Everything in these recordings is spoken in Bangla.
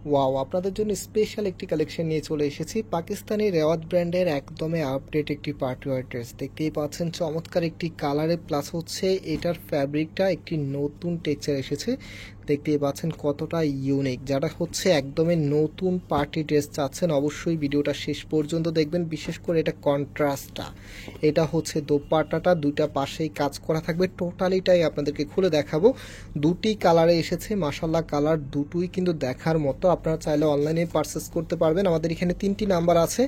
ওয়াও, আপনাদের জন্য স্পেশাল একটি কালেকশন নিয়ে চলে এসেছি। পাকিস্তানি রেওয়াজ ব্র্যান্ডের একদমই আপডেট একটি পার্টি ওয়্যার ড্রেস। দেখতেই পাচ্ছেন চমৎকার একটি কালারে, প্লাস হচ্ছে এটার ফ্যাব্রিকটা একটি নতুন টেক্সচার এসেছে। দেখতেই পাচ্ছেন কতটা ইউনিক। যারা হচ্ছে একদমই নতুন পার্টি ড্রেস চাচ্ছেন অবশ্যই ভিডিওটা শেষ পর্যন্ত দেখবেন। বিশেষ করে এটা কন্ট্রাস্টটা, এটা হচ্ছে দোপাট্টাটা দুইটা পাশেই কাজ করা থাকবে। টোটালিটাই আপনাদেরকে খুলে দেখাবো। দুটি কালারে এসেছে, মাশাআল্লাহ কালার দুটোই কিন্তু দেখার মতো। আপনারা চাইলে অনলাইনে পারচেস করতে পারবেন। আমাদের এখানে 3টি নাম্বার আছে,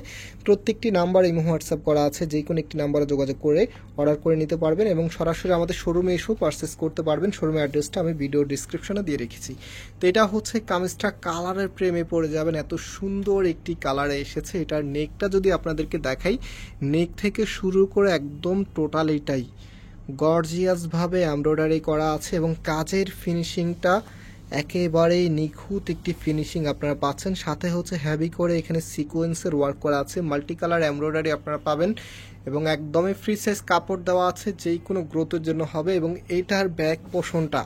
প্রত্যেকটি নাম্বার ইমো হোয়াটসঅ্যাপ করা আছে। যে কোনো একটি নাম্বারে যোগাযোগ করে অর্ডার করে নিতে পারবেন এবং সরাসরি আমাদের শোরুমে এসেও পারচেস করতে পারবেন। শোরুমের অ্যাড্রেসটা আমি ভিডিও ডিসক্রিপশনে দিয়ে রেখেছি। তো এটা হচ্ছে কামিজটা কালারের প্রেমে পড়ে যাবেন, এত সুন্দর একটি কালারে এসেছে। এটার নেকটা যদি আপনাদেরকে দেখাই, নেক থেকে শুরু করে একদম টোটাল এটাই গর্জিয়াসভাবে এমব্রয়ডারি করা আছে এবং কাজের ফিনিশিংটা একেবারেই নিখুঁত একটি ফিনিশিং আপনারা পাচ্ছেন। সাথে হচ্ছে হেভি করে এখানে সিকোয়েন্সের ওয়ার্ক করা আছে, মাল্টি কালার এমব্রয়ডারি আপনারা পাবেন এবং একদমই ফ্রি সাইজ কাপড় দেওয়া আছে, যেই কোনো গ্রোথের জন্য হবে। এবং এইটার ব্যাক পোর্শনটা,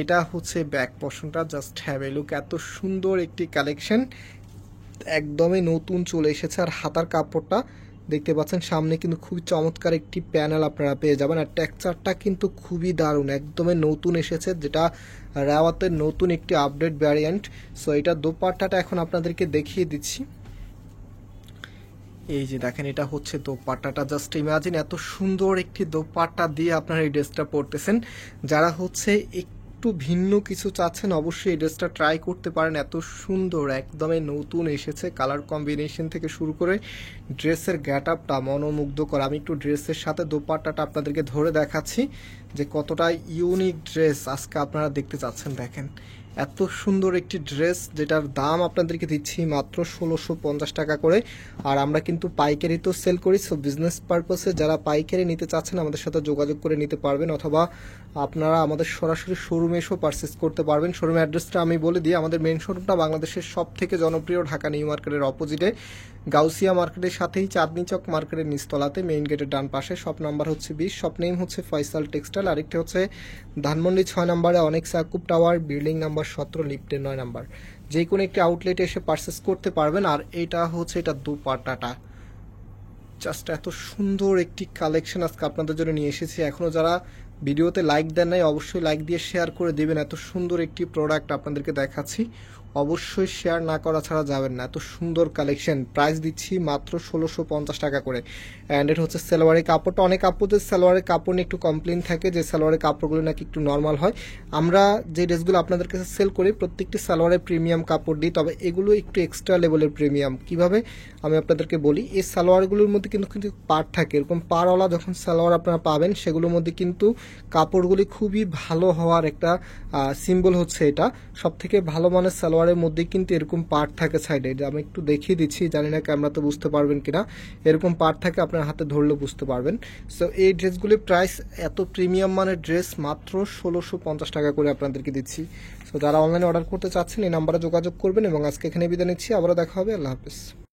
এটা হচ্ছে ব্যাক পোর্শনটা, জাস্ট হ্যাভ এ লুক। এত সুন্দর একটি কালেকশন, একদমই নতুন চলে এসেছে। আর হাতার কাপড়টা দেখতে পাচ্ছেন, সামনে কিন্তু খুবই চমৎকার একটি প্যানেল আপনারা পেয়ে যাবেন। আর টেক্সচারটা কিন্তু খুবই দারুণ, একদমই নতুন এসেছে, যেটা রেওয়াতের নতুন একটি আপডেট ভ্যারিয়েন্ট। সো এটা দোপাট্টাটা এখন আপনাদেরকে দেখিয়ে দিচ্ছি। এই যে দেখেন, এটা হচ্ছে দোপাট্টাটা। জাস্ট ইমাজিন এত সুন্দর একটি দোপাট্টা দিয়ে আপনারা এই ড্রেসটা পরতেছেন। যারা হচ্ছে একটু ভিন্ন কিছু চাচ্ছেন অবশ্যই এই ড্রেসটা ট্রাই করতে পারেন। এত সুন্দর, একদমই নতুন এসেছে। কালার কম্বিনেশন থেকে শুরু করে ড্রেসের গ্যাট আপটা মনোমুগ্ধকর। আমি একটু ড্রেসের সাথে দোপাট্টাটা আপনাদেরকে ধরে দেখাচ্ছি যে কতটা ইউনিক ড্রেস আজকে আপনারা দেখতে চাচ্ছেন। দেখেন এত সুন্দর একটি ড্রেস, যেটার দাম আপনাদেরকে দিচ্ছি মাত্র 1650 টাকা করে। আর আমরা কিন্তু পাইকারি তো সেল করি, সো বিজনেস পারপাসে যারা পাইকারি নিতে চাচ্ছেন আমাদের সাথে যোগাযোগ করে নিতে পারবেন, অথবা আপনারা আমাদের সরাসরি শোরুমে এসেও পারচেস করতে পারবেন। শোরুমের অ্যাড্রেসটা আমি বলে দিই। আমাদের মেন শোরুমটা বাংলাদেশের সব থেকে জনপ্রিয় ঢাকা নিউ মার্কেটের অপোজিটে, গাউসিয়া মার্কেটের সাথেই চাঁদনি চক মার্কেটের নিচতলাতে, মেইন গেটের ডান পাশে। শপ নাম্বার হচ্ছে 20, শপ নেম হচ্ছে ফয়সাল টেক্সটাইল। আরেকটি হচ্ছে ধানমন্ডি 6 নম্বরে অনেক সাকুব টাওয়ার, বিল্ডিং নাম্বার 17, লিফটের 9 নাম্বার। যে কোনো একটি আউটলেটে এসে পারচেস করতে পারবেন। আর এটা হচ্ছে এটা দোপাট্টাটা, জাস্ট এত সুন্দর একটি কালেকশন আজকে আপনাদের জন্য নিয়ে এসেছি। এখনও যারা ভিডিওতে লাইক দেন নাই অবশ্যই লাইক দিয়ে শেয়ার করে দেবেন। এত সুন্দর একটি প্রোডাক্ট আপনাদেরকে দেখাচ্ছি, অবশ্যই শেয়ার না করা ছাড়া যাবেন না। এত সুন্দর কালেকশন, প্রাইস দিচ্ছি মাত্র 1650 টাকা করে। অ্যান্ড এটা হচ্ছে সালোয়ারের কাপড়টা। অনেক আপুদের সালোয়ারের কাপড় নিয়ে একটু কমপ্লেন থাকে যে সালোয়ারের কাপড়গুলো নাকি একটু নর্মাল হয়। আমরা যে ড্রেসগুলো আপনাদের কাছে সেল করি প্রত্যেকটি সালোয়ারের প্রিমিয়াম কাপড় দিই, তবে এগুলো একটু এক্সট্রা লেভেলের প্রিমিয়াম। কিভাবে আমি আপনাদেরকে বলি, এই সালোয়ারগুলোর মধ্যে কিন্তু কিন্তু পাড় থাকে, এরকম পাড়ওয়ালা যখন সালোয়ার আপনারা পাবেন সেগুলোর মধ্যে কিন্তু কাপড়গুলি খুবই ভালো হওয়ার একটা সিম্বল হচ্ছে এটা। সব থেকে ভালো মানের সালোয়ারের মধ্যে কিন্তু এরকম পার্ট থাকে সাইডে। আমি একটু দেখিয়ে দিচ্ছি, জানি না ক্যামেরাতে বুঝতে পারবেন কিনা। এরকম পার্ট থাকে, আপনার হাতে ধরলে বুঝতে পারবেন। সো এই ড্রেসগুলির প্রাইস, এত প্রিমিয়াম মানের ড্রেস মাত্র 1650 টাকা করে আপনাদেরকে দিচ্ছি। সো যারা অনলাইনে অর্ডার করতে চাচ্ছেন এই নাম্বারে যোগাযোগ করবেন। এবং আজকে এখানে বিদায় নিচ্ছি, আবারও দেখা হবে। আল্লাহ হাফেজ।